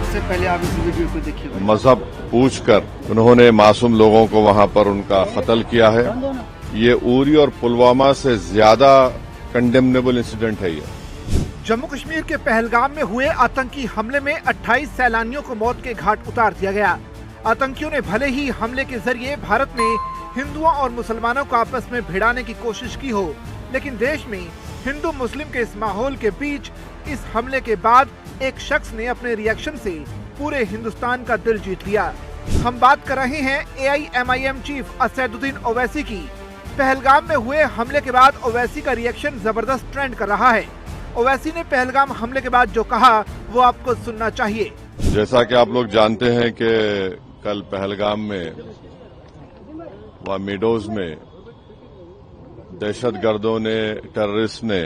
सबसे पहले आप इस वीडियो को देखिए। मजहब पूछकर उन्होंने मासूम लोगों को वहां पर उनका कत्ल किया है। ये उरी और पुलवामा से ज्यादा कंडेमनेबल इंसिडेंट है। ये जम्मू कश्मीर के पहलगाम में हुए आतंकी हमले में 28 सैलानियों को मौत के घाट उतार दिया गया। आतंकियों ने भले ही हमले के जरिए भारत में हिंदुओं और मुसलमानों को आपस में भिड़ाने की कोशिश की हो, लेकिन देश में हिंदू मुस्लिम के इस माहौल के बीच इस हमले के बाद एक शख्स ने अपने रिएक्शन से पूरे हिंदुस्तान का दिल जीत लिया। हम बात कर रहे हैं AIMIM चीफ असदुद्दीन ओवैसी की। पहलगाम में हुए हमले के बाद ओवैसी का रिएक्शन जबरदस्त ट्रेंड कर रहा है। ओवैसी ने पहलगाम हमले के बाद जो कहा वो आपको सुनना चाहिए। जैसा कि आप लोग जानते हैं कि कल पहलगाम में व मीडोज में दहशतगर्दों ने, टेररिस्ट ने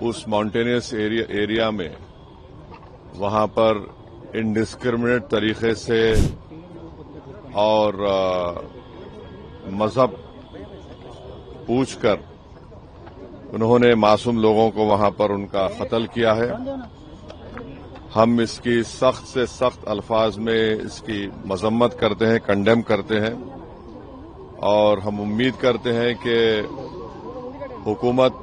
उस माउंटेनियस एरिया में वहां पर इंडिस्क्रिमिनेट तरीके से और मजहब पूछकर उन्होंने मासूम लोगों को वहां पर उनका कत्ल किया है। हम इसकी सख्त से सख्त अल्फाज में इसकी मजम्मत करते हैं, कंडेम करते हैं और हम उम्मीद करते हैं कि हुकूमत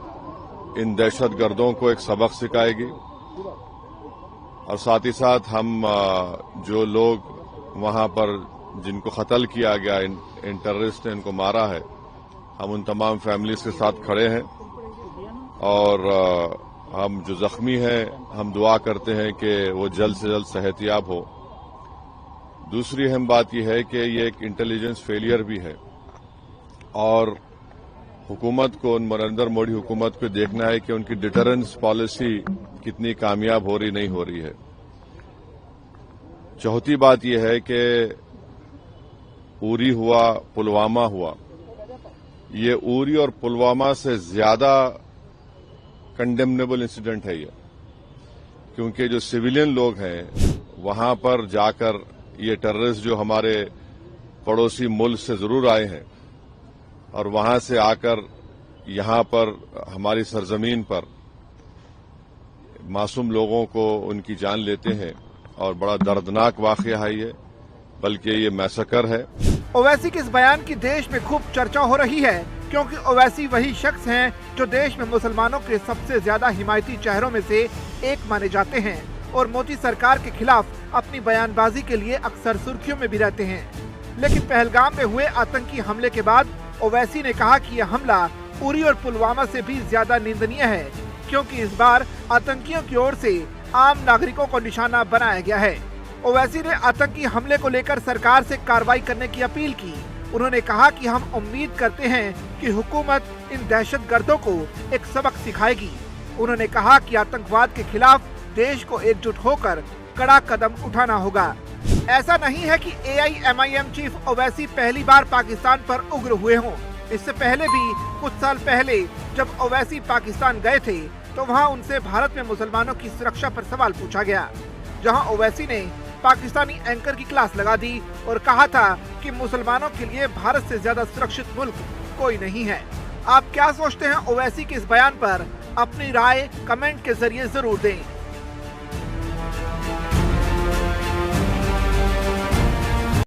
इन दहशतगर्दों को एक सबक सिखाएगी और साथ ही साथ हम जो लोग वहां पर जिनको कत्ल किया गया, इन टेररिस्ट ने इनको मारा है, हम उन तमाम फैमिलीज के साथ खड़े हैं और हम जो जख्मी हैं हम दुआ करते हैं कि वो जल्द से जल्द सेहतियाब हो। दूसरी अहम बात यह है कि ये एक इंटेलिजेंस फेलियर भी है और हुकूमत को, नरेंद्र मोदी हुकूमत को देखना है कि उनकी डिटरेंस पॉलिसी कितनी कामयाब हो रही नहीं हो रही है। चौथी बात यह है कि उरी हुआ, पुलवामा हुआ, ये उरी और पुलवामा से ज्यादा कंडेमनेबल इंसिडेंट है ये, क्योंकि जो सिविलियन लोग हैं वहां पर जाकर ये टेररिस्ट जो हमारे पड़ोसी मुल्क से जरूर आए हैं और वहां से आकर यहां पर हमारी सरजमीन पर मासूम लोगों को उनकी जान लेते हैं और बड़ा दर्दनाक वाकया है ये, बल्कि ये मैसेकर है। ओवैसी के इस बयान की देश में खूब चर्चा हो रही है, क्योंकि ओवैसी वही शख्स हैं जो देश में मुसलमानों के सबसे ज्यादा हिमायती चेहरों में से एक माने जाते हैं और मोदी सरकार के खिलाफ अपनी बयानबाजी के लिए अक्सर सुर्खियों में भी रहते हैं। लेकिन पहलगाम में हुए आतंकी हमले के बाद ओवैसी ने कहा कि यह हमला उरी और पुलवामा से भी ज्यादा निंदनीय है, क्योंकि इस बार आतंकियों की ओर से आम नागरिकों को निशाना बनाया गया है। ओवैसी ने आतंकी हमले को लेकर सरकार से कार्रवाई करने की अपील की। उन्होंने कहा कि हम उम्मीद करते हैं कि हुकूमत इन दहशतगर्दों को एक सबक सिखाएगी। उन्होंने कहा कि आतंकवाद के खिलाफ देश को एकजुट होकर कड़ा कदम उठाना होगा। ऐसा नहीं है कि AIMIM चीफ ओवैसी पहली बार पाकिस्तान पर उग्र हुए हों। इससे पहले भी कुछ साल पहले जब ओवैसी पाकिस्तान गए थे तो वहां उनसे भारत में मुसलमानों की सुरक्षा पर सवाल पूछा गया, जहां ओवैसी ने पाकिस्तानी एंकर की क्लास लगा दी और कहा था कि मुसलमानों के लिए भारत से ज्यादा सुरक्षित मुल्क कोई नहीं है। आप क्या सोचते हैं ओवैसी के इस बयान पर? अपनी राय कमेंट के जरिए जरूर दें।